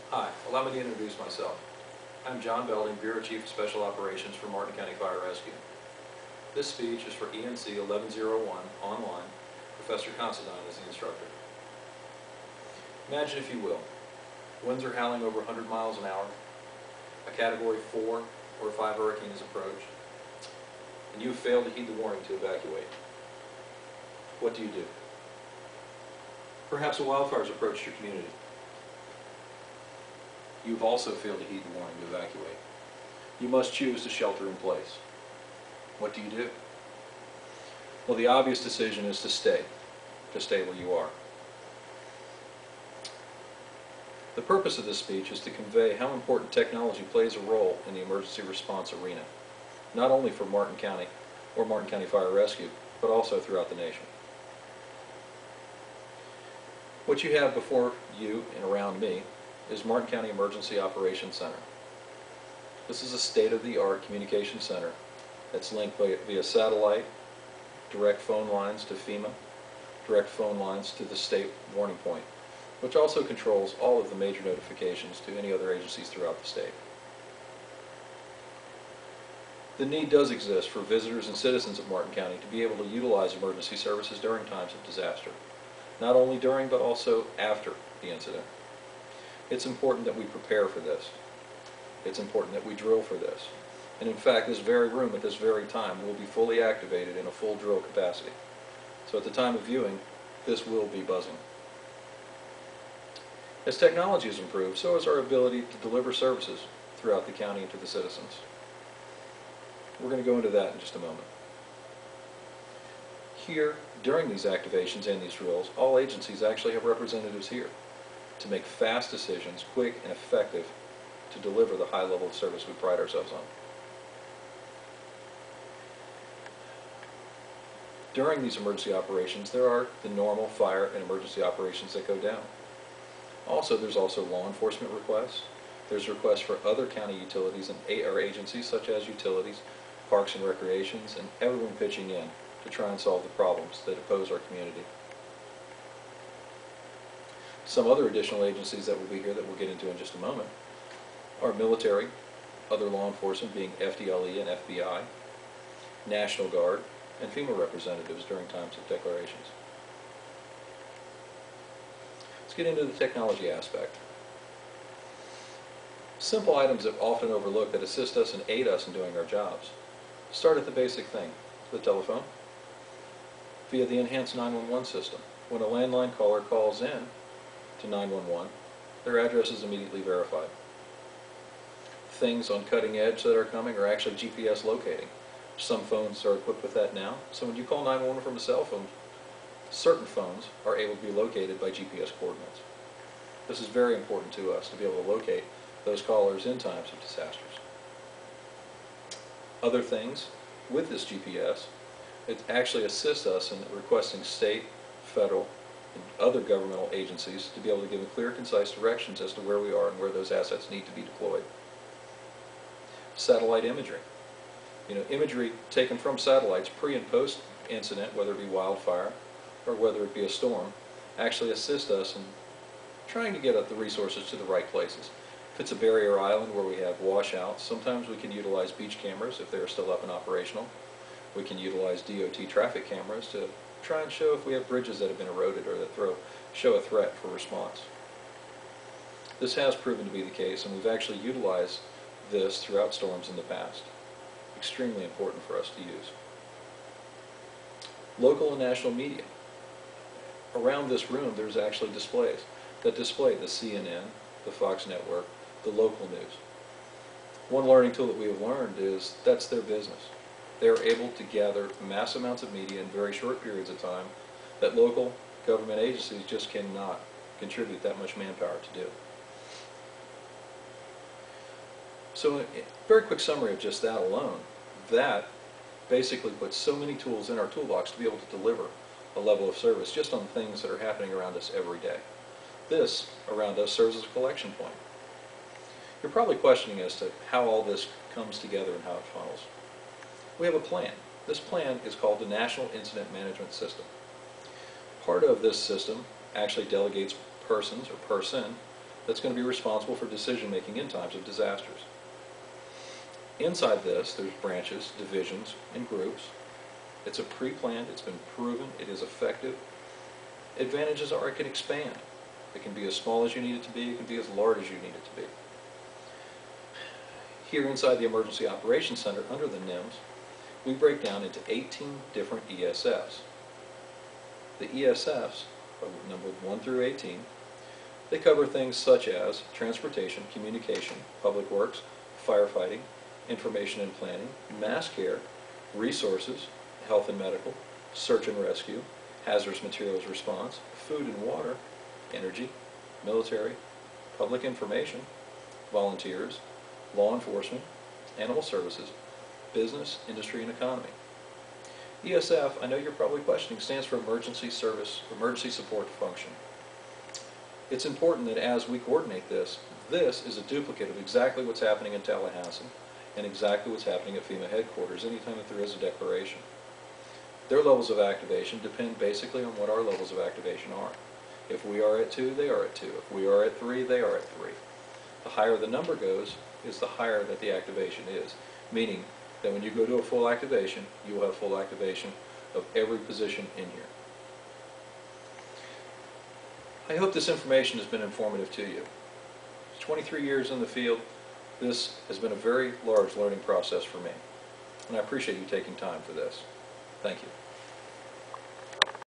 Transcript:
Hi, allow me to introduce myself. I'm John Belding, Bureau Chief of Special Operations for Martin County Fire Rescue. This speech is for ENC 1101 online. Professor Considine is the instructor. Imagine, if you will, winds are howling over 100 miles an hour, a Category 4 or 5 hurricane has approached, and you have failed to heed the warning to evacuate. What do? Perhaps a wildfire has approached your community. You've also failed to heed the warning to evacuate. You must choose to shelter in place. What do? Well, the obvious decision is to stay where you are. The purpose of this speech is to convey how important technology plays a role in the emergency response arena, not only for Martin County or Martin County Fire Rescue, but also throughout the nation. What you have before you and around me is Martin County Emergency Operations Center. This is a state-of-the-art communication center that's linked via satellite, direct phone lines to FEMA, direct phone lines to the state warning point, which also controls all of the major notifications to any other agencies throughout the state. The need does exist for visitors and citizens of Martin County to be able to utilize emergency services during times of disaster, not only during but also after the incident. It's important that we prepare for this. It's important that we drill for this. And in fact, this very room at this very time will be fully activated in a full drill capacity. So at the time of viewing, this will be buzzing. As technology has improved, so has our ability to deliver services throughout the county and to the citizens. We're going to go into that in just a moment. Here, during these activations and these drills, all agencies actually have representatives here to make fast decisions, quick and effective, to deliver the high level of service we pride ourselves on. During these emergency operations, there are the normal fire and emergency operations that go down. There's also law enforcement requests. There's requests for other county utilities and or agencies such as utilities, parks and recreations, and everyone pitching in to try and solve the problems that oppose our community. Some other additional agencies that will be here that we'll get into in just a moment are military, other law enforcement being FDLE and FBI, National Guard, and FEMA representatives during times of declarations. Let's get into the technology aspect. Simple items that often overlooked that assist us and aid us in doing our jobs. Start at the basic thing, the telephone, via the enhanced 911 system. When a landline caller calls in to 911, their address is immediately verified. Things on cutting edge that are coming are actually GPS locating. Some phones are equipped with that now, so when you call 911 from a cell phone, certain phones are able to be located by GPS coordinates. This is very important to us to be able to locate those callers in times of disasters. Other things with this GPS, it actually assists us in requesting state, federal, and other governmental agencies to be able to give clear, concise directions as to where we are and where those assets need to be deployed. Satellite imagery. Imagery taken from satellites pre and post incident, whether it be wildfire or whether it be a storm, actually assist us in trying to get the resources to the right places. If it's a barrier island where we have washouts, sometimes we can utilize beach cameras if they are still up and operational. We can utilize DOT traffic cameras to try and show if we have bridges that have been eroded or that show a threat for response. This has proven to be the case, and we've actually utilized this throughout storms in the past. Extremely important for us to use. Local and national media. Around this room there's actually displays that display the CNN, the Fox Network, the local news. One learning tool that we have learned is that's their business. They are able to gather mass amounts of media in very short periods of time that local government agencies just cannot contribute that much manpower to do. So a very quick summary of just that alone, that basically puts so many tools in our toolbox to be able to deliver a level of service just on things that are happening around us every day. This, around us, serves as a collection point. You're probably questioning as to how all this comes together and how it funnels. We have a plan. This plan is called the National Incident Management System. Part of this system actually delegates persons or person that's going to be responsible for decision making in times of disasters. Inside this, there's branches, divisions, and groups. It's a pre-planned, it's been proven, it is effective. Advantages are it can expand. It can be as small as you need it to be, it can be as large as you need it to be. Here inside the Emergency Operations Center, under the NIMS, we break down into 18 different ESFs. The ESFs are numbered 1 through 18. They cover things such as transportation, communication, public works, firefighting, information and planning, mass care, resources, health and medical, search and rescue, hazardous materials response, food and water, energy, military, public information, volunteers, law enforcement, animal services, business, industry, and economy. ESF, I know you're probably questioning, stands for Emergency Service, Emergency Support Function. It's important that as we coordinate this, this is a duplicate of exactly what's happening in Tallahassee and exactly what's happening at FEMA headquarters anytime that there is a declaration. Their levels of activation depend basically on what our levels of activation are. If we are at 2, they are at 2. If we are at 3, they are at 3. The higher the number goes, is the higher that the activation is, meaning that when you go to a full activation, you will have full activation of every position in here. I hope this information has been informative to you. 23 years in the field, this has been a very large learning process for me, and I appreciate you taking time for this. Thank you.